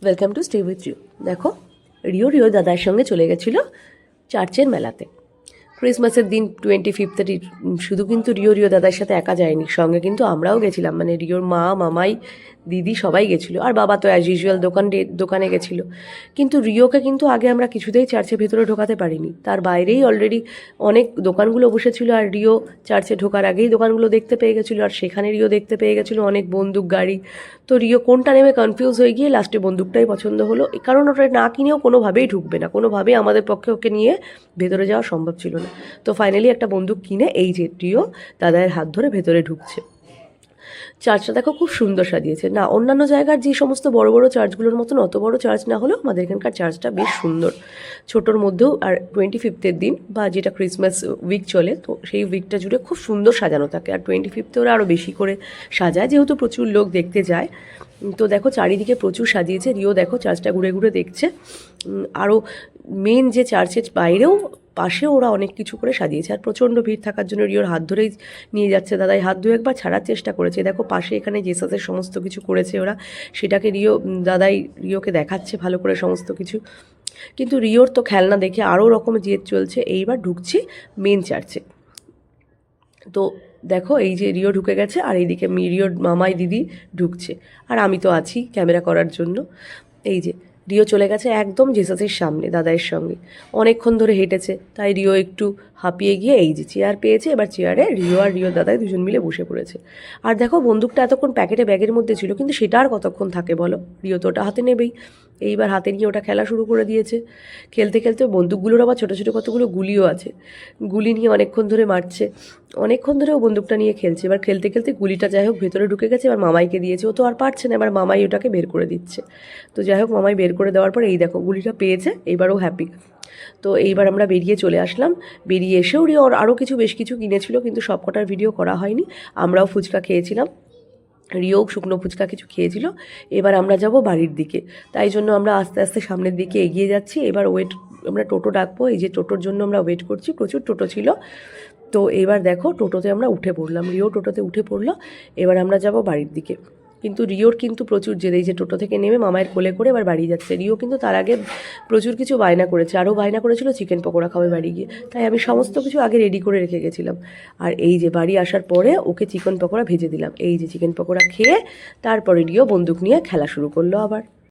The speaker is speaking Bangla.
Welcome to stay with Rio. দেখো, রিও দাদার সঙ্গে চলে গেছিলো চার্চের মেলাতে ক্রিসমাসের দিন 25 শুধু কিন্তু রিও দাদার সাথে একা যায়নি, সঙ্গে কিন্তু আমরাও গেছিলাম, মানে রিওর মা, মামাই, দিদি সবাই গেছিলো। আর বাবা তো অ্যাজ ইউজুয়াল দোকানে গেছিলো। কিন্তু রিওকে কিন্তু আগে আমরা কিছুতেই চার্চের ভেতরে ঢোকাতে পারিনি, তার বাইরেই অলরেডি অনেক দোকানগুলো বসেছিল। আর রিও চার্চে ঢোকার আগেই দোকানগুলো দেখতে পেয়ে গেছিলো, আর সেখানে রিও দেখতে পেয়ে গেছিলো অনেক বন্দুক গাড়ি। তো রিও কোনটা নেমে কনফিউজ হয়ে গিয়ে লাস্টে বন্দুকটাই পছন্দ হলো, কারণ ওটা না কিনেও কোনোভাবেই ঢুকবে না, কোনোভাবেই আমাদের পক্ষে ওকে নিয়ে ভেতরে যাওয়া সম্ভব ছিল না। তো ফাইনালি একটা বন্দুক কিনে এই যে রিও দাদার হাত ধরে ভেতরে ঢুকছে। চার্চটা দেখো খুব সুন্দর সাজিয়েছে না, অন্যান্য জায়গার যে সমস্ত বড় বড় চার্চগুলোর মতন অত বড় চার্চ না হলেও আমাদের এখানকার চার্চটা বেশ সুন্দর, ছোটোর মধ্যেও। আর 25 দিন বা যেটা ক্রিসমাস উইক চলে, তো সেই উইকটা জুড়ে খুব সুন্দর সাজানো থাকে। আর 25 ওরা আরও বেশি করে সাজায়, যেহেতু প্রচুর লোক দেখতে যায়। তো দেখো চারিদিকে প্রচুর সাজিয়েছে। রিও দেখো চার্চটা ঘুরে ঘুরে দেখছে। আরও মেন যে চার্চের বাইরেও পাশে ওরা অনেক কিছু করে সাজিয়েছে। আর প্রচণ্ড ভিড় থাকার জন্য রিওর হাত ধরেই নিয়ে যাচ্ছে দাদাই, হাত ধুয়ে একবার ছাড়ার চেষ্টা করেছে। দেখো পাশে এখানে জেসাসের সমস্ত কিছু করেছে ওরা, সেটাকে দাদাই রিওকে দেখাচ্ছে ভালো করে সমস্ত কিছু। কিন্তু রিওর তো খেলনা দেখে আরও রকম জেদ চলছে। এইবার ঢুকছি মেন চার্চে। তো দেখো এই যে রিও ঢুকে গেছে, আর এইদিকে রিওর মামাই দিদি ঢুকছে, আর আমি তো আছি ক্যামেরা করার জন্য। এই যে রিও চলে গেছে একদম জেসাসের সামনে দাদাইয়ের সঙ্গে, অনেকক্ষণ ধরে হেঁটেছে, তাই রিও একটু হাঁপিয়ে গিয়ে এই যে চেয়ার পেয়েছে, এবার চেয়ারে রিও আর রিও দাদাই দুজন মিলে বসে পড়েছে। আর দেখো বন্দুকটা এতক্ষণ প্যাকেটে ব্যাগের মধ্যে ছিল, কিন্তু সেটা আর কতক্ষণ থাকে বলো, রিও তো ওটা হাতে নেবেই। এইবার হাতে নিয়ে ওটা খেলা শুরু করে দিয়েছে। খেলতে খেলতে বন্দুকগুলোর আবার ছোটো ছোটো কতগুলো গুলিও আছে, গুলি নিয়ে অনেকক্ষণ ধরে মারছে, অনেকক্ষণ ধরে ও বন্দুকটা নিয়ে খেলছে। এবার খেলতে খেলতে গুলিটা যাই হোক ভেতরে ঢুকে গেছে, এবার মামাইকে দিয়েছে, ও তো আর পারছে না, এবার মামাই ওটাকে বের করে দিচ্ছে। তো যাই হোক মামাই বের করে দেওয়ার পর এই দেখো গুলিটা পেয়েছে, এইবারও হ্যাপি। তো এইবার আমরা বেরিয়ে চলে আসলাম। বেরিয়ে এসেও রিও আরও বেশ কিছু কিনেছিল, কিন্তু সব কটার ভিডিও করা হয়নি। আমরাও ফুচকা খেয়েছিলাম, রিও শুকনো ফুচকা কিছু খেয়েছিল। এবার আমরা যাব বাড়ির দিকে, তাই জন্য আমরা আস্তে আস্তে সামনের দিকে এগিয়ে যাচ্ছি। এবার আমরা টোটো ডাকবো, এই যে টোটোর জন্য আমরা ওয়েট করছি, প্রচুর টোটো ছিল। তো এবার দেখো টোটোতে আমরা উঠে পড়লাম, রিও টোটোতে উঠে পড়লো। এবার আমরা যাব বাড়ির দিকে। কিন্তু রিওর কিন্তু প্রচুর জেদ, এই যে টোটো থেকে নেমে মামায়ের কোলে করে এবার বাড়ি যাচ্ছে। রিও কিন্তু তার আগে প্রচুর কিছু বায়না করেছে, আরও বায়না করেছিল চিকেন পকোড়া খাবে বাড়ি গিয়ে, তাই আমি সমস্ত কিছু আগে রেডি করে রেখে গেছিলাম। আর এই যে বাড়ি আসার পরে ওকে চিকেন পকোড়া ভেজে দিলাম, এই যে চিকেন পকোড়া খেয়ে তারপরে রিও বন্দুক নিয়ে খেলা শুরু করলো আবার।